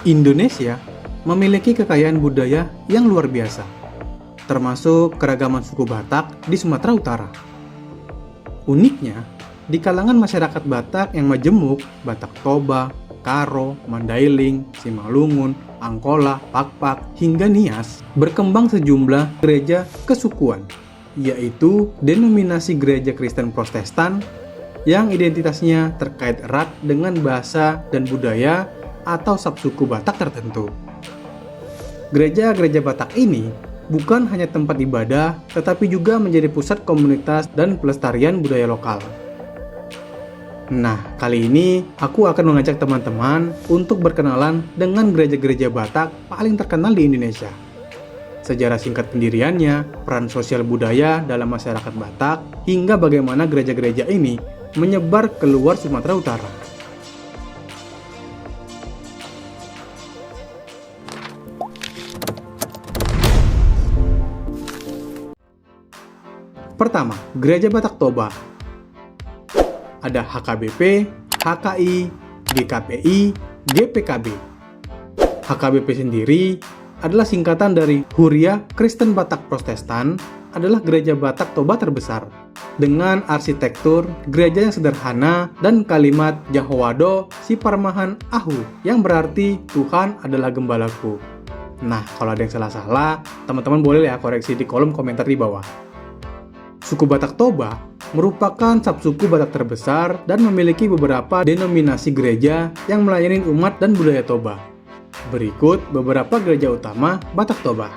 Indonesia memiliki kekayaan budaya yang luar biasa, termasuk keragaman suku Batak di Sumatera Utara. Uniknya, di kalangan masyarakat Batak yang majemuk, Batak Toba, Karo, Mandailing, Simalungun, Angkola, Pakpak, hingga Nias, berkembang sejumlah gereja kesukuan, yaitu denominasi gereja Kristen Protestan yang identitasnya terkait erat dengan bahasa dan budaya atau subsuku Batak tertentu. Gereja-gereja Batak ini bukan hanya tempat ibadah, tetapi juga menjadi pusat komunitas dan pelestarian budaya lokal. Nah, kali ini aku akan mengajak teman-teman untuk berkenalan dengan gereja-gereja Batak paling terkenal di Indonesia. Sejarah singkat pendiriannya, peran sosial budaya dalam masyarakat Batak, hingga bagaimana gereja-gereja ini menyebar keluar Sumatera Utara. Pertama, Gereja Batak Toba. Ada HKBP, HKI, GKPI, GPKB. HKBP sendiri adalah singkatan dari Huria Kristen Batak Protestan, adalah gereja Batak Toba terbesar. Dengan arsitektur gereja yang sederhana dan kalimat Jahowado Si Parmahan Ahu yang berarti Tuhan adalah gembalaku. Nah, kalau ada yang salah-salah, teman-teman boleh ya koreksi di kolom komentar di bawah. Suku Batak Toba merupakan subsuku Batak terbesar dan memiliki beberapa denominasi gereja yang melayani umat dan budaya Toba. Berikut beberapa gereja utama Batak Toba.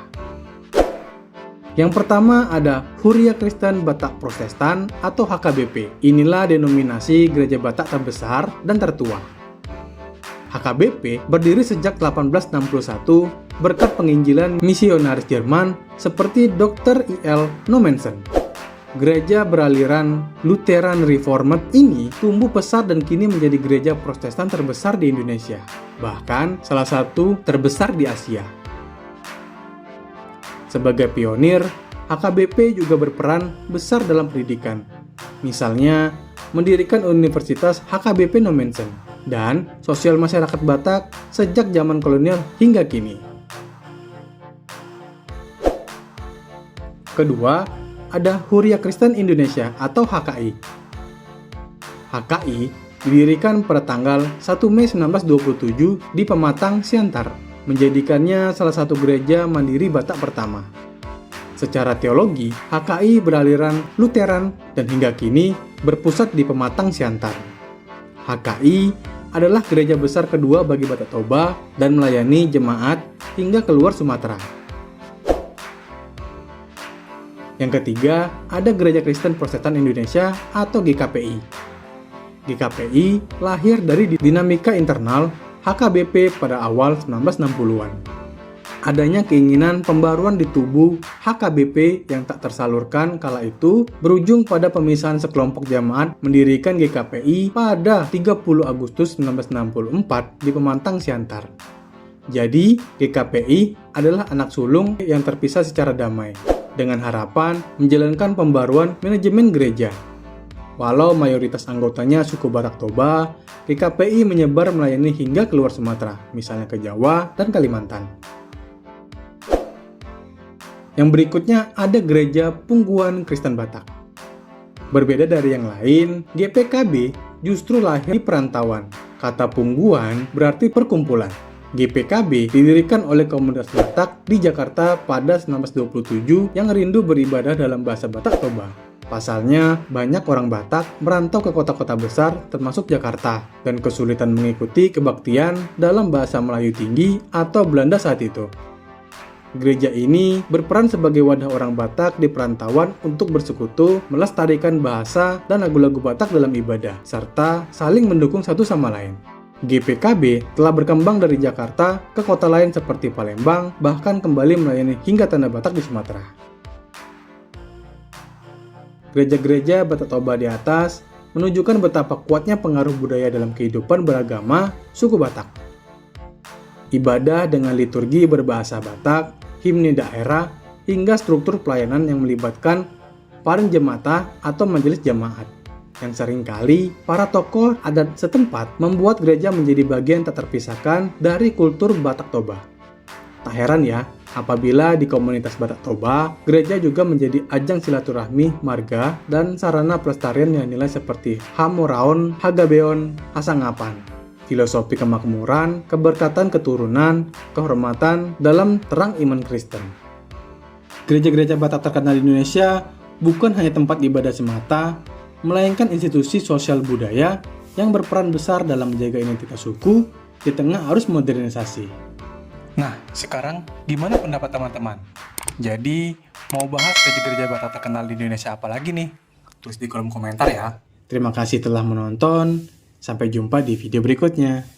Yang pertama ada Huria Kristen Batak Protestan atau HKBP. Inilah denominasi gereja Batak terbesar dan tertua. HKBP berdiri sejak 1861 berkat penginjilan misionaris Jerman seperti Dr. I.L. Nommensen. Gereja beraliran Lutheran Reformed ini tumbuh pesat dan kini menjadi gereja Protestan terbesar di Indonesia, bahkan salah satu terbesar di Asia. Sebagai pionir, HKBP juga berperan besar dalam pendidikan. Misalnya, mendirikan Universitas HKBP Nommensen dan sosial masyarakat Batak sejak zaman kolonial hingga kini. Kedua, ada Huria Kristen Indonesia atau HKI. HKI didirikan pada tanggal 1 Mei 1927 di Pematang, Siantar, menjadikannya salah satu gereja mandiri Batak pertama. Secara teologi, HKI beraliran Lutheran dan hingga kini berpusat di Pematang, Siantar. HKI adalah gereja besar kedua bagi Batak Toba dan melayani jemaat hingga keluar Sumatera. Yang ketiga, ada Gereja Kristen Protestan Indonesia atau GKPI. GKPI lahir dari dinamika internal HKBP pada awal 1960-an. Adanya keinginan pembaruan di tubuh HKBP yang tak tersalurkan kala itu berujung pada pemisahan sekelompok jemaat mendirikan GKPI pada 30 Agustus 1964 di Pematang, Siantar. Jadi, GKPI adalah anak sulung yang terpisah secara damai, dengan harapan menjalankan pembaruan manajemen gereja. Walau mayoritas anggotanya suku Batak Toba, GKPI menyebar melayani hingga keluar Sumatera, misalnya ke Jawa dan Kalimantan. Yang berikutnya ada Gereja Pungguan Kristen Batak. Berbeda dari yang lain, GPKB justru lahir di perantauan. Kata pungguan berarti perkumpulan. GPKB didirikan oleh komunitas Batak di Jakarta pada 1927 yang rindu beribadah dalam bahasa Batak Toba. Pasalnya, banyak orang Batak merantau ke kota-kota besar termasuk Jakarta dan kesulitan mengikuti kebaktian dalam bahasa Melayu tinggi atau Belanda saat itu. Gereja ini berperan sebagai wadah orang Batak di perantauan untuk bersekutu, melestarikan bahasa dan lagu-lagu Batak dalam ibadah, serta saling mendukung satu sama lain. GPKB telah berkembang dari Jakarta ke kota lain seperti Palembang, bahkan kembali melayani hingga Tanah Batak di Sumatera. Gereja-gereja Batak Toba di atas menunjukkan betapa kuatnya pengaruh budaya dalam kehidupan beragama suku Batak. Ibadah dengan liturgi berbahasa Batak, himne daerah, hingga struktur pelayanan yang melibatkan paring jemaat atau majelis jemaat. yang seringkali para tokoh adat setempat membuat gereja menjadi bagian tak terpisahkan dari kultur Batak Toba. Tak heran ya, apabila di komunitas Batak Toba, gereja juga menjadi ajang silaturahmi marga dan sarana pelestarian nilai-nilai seperti Hamoraon, Hagabeon, Hasangapan, filosofi kemakmuran, keberkatan keturunan, kehormatan dalam terang iman Kristen. Gereja-gereja Batak terkenal di Indonesia bukan hanya tempat ibadah semata, melainkan institusi sosial budaya yang berperan besar dalam menjaga identitas suku di tengah arus modernisasi. Nah, sekarang gimana pendapat teman-teman? Jadi, mau bahas gereja-gereja Batak terkenal di Indonesia apa lagi nih? Tulis di kolom komentar ya. Terima kasih telah menonton. Sampai jumpa di video berikutnya.